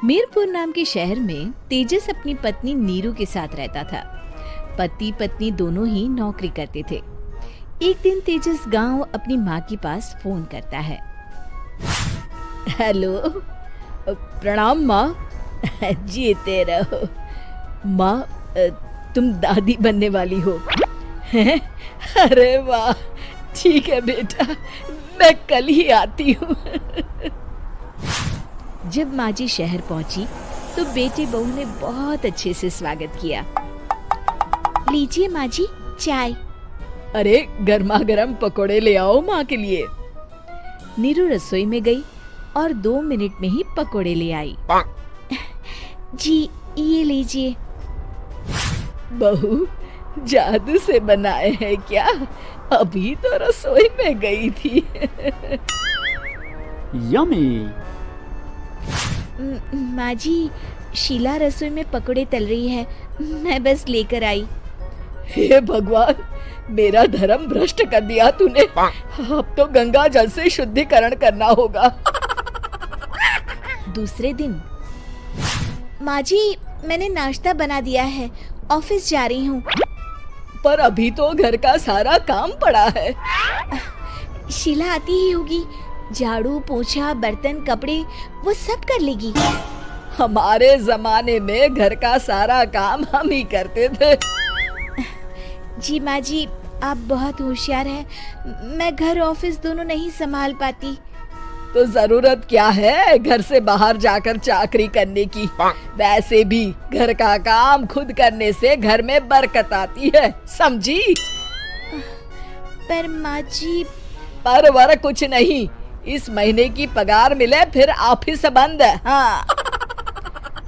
मीरपुर नाम के शहर में तेजस अपनी पत्नी नीरू के साथ रहता था। पति पत्नी दोनों ही नौकरी करते थे। एक दिन तेजस गांव अपनी माँ के पास फोन करता है। हेलो, प्रणाम माँ। जीते रहो माँ, तुम दादी बनने वाली हो हैं? अरे वाह, ठीक है बेटा, मैं कल ही आती हूँ। जब माँ जी शहर पहुंची तो बेटे बहू ने बहुत अच्छे से स्वागत किया। लीजिए माँ जी, चाय। अरे गर्मा गर्म पकोड़े ले आओ माँ के लिए। नीरू रसोई में गई और 2 मिनट में ही पकोड़े ले आई। जी ये लीजिए। बहू, जादू से बनाए हैं क्या? अभी तो रसोई में गई थी। यम्मी। माँ जी, शीला रसोई में पकोड़े तल रही है, मैं बस लेकर आई। हे भगवान, मेरा धर्म भ्रष्ट कर दिया तूने। अब तो गंगा जल से शुद्धिकरण करना होगा। दूसरे दिन, माँ जी मैंने नाश्ता बना दिया है, ऑफिस जा रही हूँ। पर अभी तो घर का सारा काम पड़ा है। शीला आती ही होगी, झाड़ू पोछा बर्तन कपड़े वो सब कर लेगी। हमारे जमाने में घर का सारा काम हम ही करते थे। जी माँ जी, आप बहुत होशियार हैं, मैं घर ऑफिस दोनों नहीं संभाल पाती। तो जरूरत क्या है घर से बाहर जाकर चाकरी करने की? वैसे भी घर का काम खुद करने से घर में बरकत आती है, समझी? पर माँ जी। पर वर कुछ नहीं, इस महीने की पगार मिले फिर ऑफिस बंद। हाँ।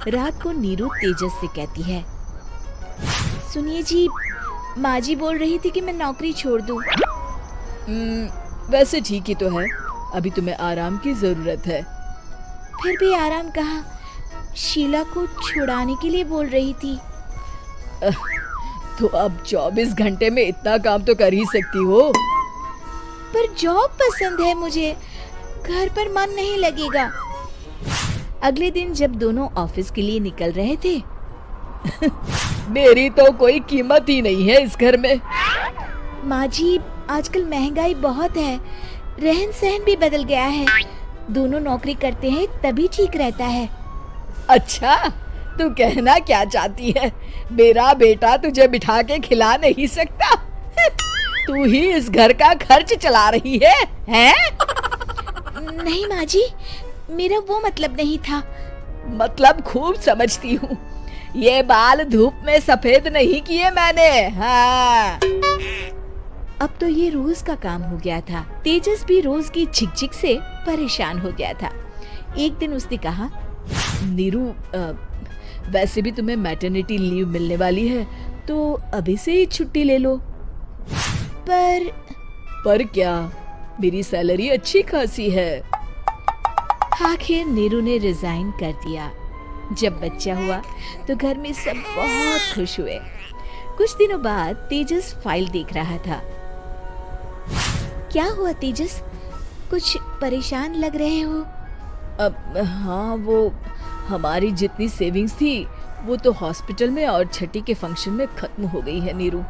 रात को नीरू तेजस से कहती है, सुनिए जी, माँ जी बोल रही थी कि मैं नौकरी छोड़ दूं। वैसे ठीक ही तो है, अभी तुम्हें आराम की जरूरत है। फिर भी आराम कहाँ, शीला को छुड़ाने के लिए बोल रही थी। तो अब 24 घंटे में इतना काम तो कर ही सकती हो। पर जॉब पसंद है मुझे, घर पर मन नहीं लगेगा। अगले दिन जब दोनों ऑफिस के लिए निकल रहे थे, मेरी तो कोई कीमत ही नहीं है इस घर में। माँ जी, आजकल महंगाई बहुत है, रहन सहन भी बदल गया है, दोनों नौकरी करते हैं तभी ठीक रहता है। अच्छा, तू कहना क्या चाहती है? मेरा बेटा तुझे बिठा के खिला नहीं सकता? तू ही इस घर का खर्च चला रही है, हैं? नहीं माँ जी, मेरा वो मतलब नहीं था। मतलब खूब समझती हूँ, ये बाल धूप में सफेद नहीं किए मैंने। हाँ। अब तो ये रोज का काम हो गया था। तेजस भी रोज की झिकझिक से परेशान हो गया था। एक दिन उसने कहा, नीरू, वैसे भी तुम्हें मैटरनिटी लीव मिलने वाली है, तो अभी से ही छुट्टी ले लो। पर क्या, मेरी सैलरी अच्छी खासी है। आखिर नीरू ने रिजाइन कर दिया। जब बच्चा हुआ तो घर में सब बहुत खुश हुए। कुछ दिनों बाद तेजस फाइल देख रहा था। क्या हुआ तेजस, कुछ परेशान लग रहे हो? हाँ, वो हमारी जितनी सेविंग्स थी वो तो हॉस्पिटल में और छठी के फंक्शन में खत्म हो गई है नीरू।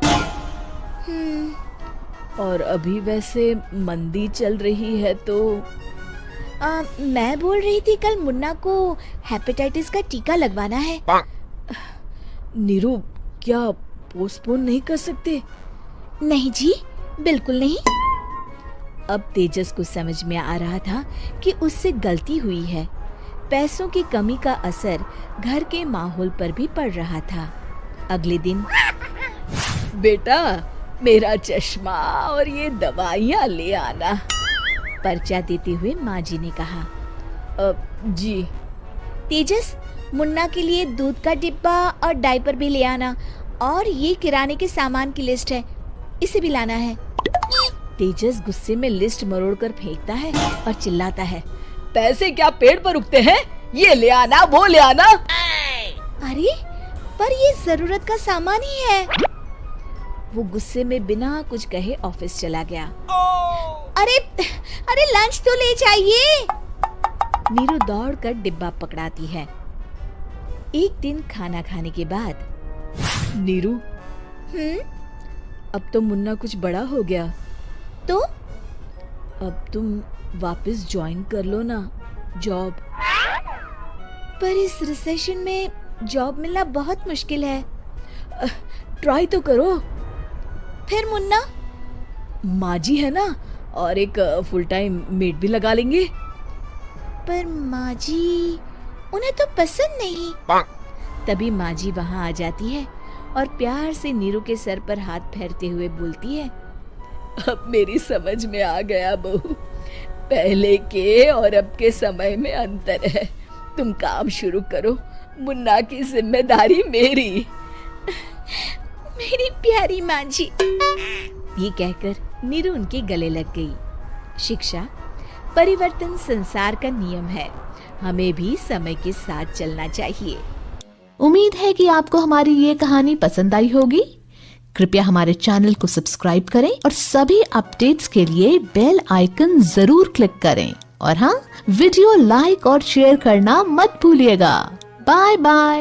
और अभी वैसे मंदी चल रही है तो मैं बोल रही थी कल मुन्ना को हेपेटाइटिस का टीका लगवाना है। नीरू, क्या पोस्टपोन नहीं कर सकते? नहीं जी, बिल्कुल नहीं। अब तेजस को समझ में आ रहा था कि उससे गलती हुई है। पैसों की कमी का असर घर के माहौल पर भी पड़ रहा था। अगले दिन, बेटा मेरा चश्मा और ये दवाइयाँ ले आना, पर्चा देते हुए माँ जी ने कहा। जी। तेजस, मुन्ना के लिए दूध का डिब्बा और डायपर भी ले आना, और ये किराने के सामान की लिस्ट है, इसे भी लाना है। तेजस गुस्से में लिस्ट मरोड़कर फेंकता है और चिल्लाता है, पैसे क्या पेड़ पर उगते हैं? ये ले आना, वो ले आना। अरे पर ये जरूरत का सामान ही है। वो गुस्से में बिना कुछ कहे ऑफिस चला गया। अरे लंच तो ले जाइए। नीरू दौड़कर डिब्बा पकड़ाती है। एक दिन खाना खाने के बाद, नीरू, अब तो मुन्ना कुछ बड़ा हो गया, तो अब तुम वापस ज्वाइन कर लो ना जॉब। पर इस रिसेशन में जॉब मिलना बहुत मुश्किल है। ट्राई तो करो। फिर मुन्ना, माँ जी है ना, और एक फुल टाइम मेड भी लगा लेंगे। पर माँ जी, उन्हें तो पसंद नहीं। तभी माँ जी वहाँ आ जाती है और प्यार से नीरू के सर पर हाथ फेरते हुए बोलती है, अब मेरी समझ में आ गया बहू, पहले के और अब के समय में अंतर है। तुम काम शुरू करो, मुन्ना की जिम्मेदारी मेरी। मेरी प्यारी माँ जी। ये कहकर नीरू उनके गले लग गई। शिक्षा, परिवर्तन संसार का नियम है, हमें भी समय के साथ चलना चाहिए। उम्मीद है कि आपको हमारी ये कहानी पसंद आई होगी। कृपया हमारे चैनल को सब्सक्राइब करें और सभी अपडेट्स के लिए बेल आइकन जरूर क्लिक करें। और हाँ, वीडियो लाइक और शेयर करना मत भूलिएगा। Bye bye.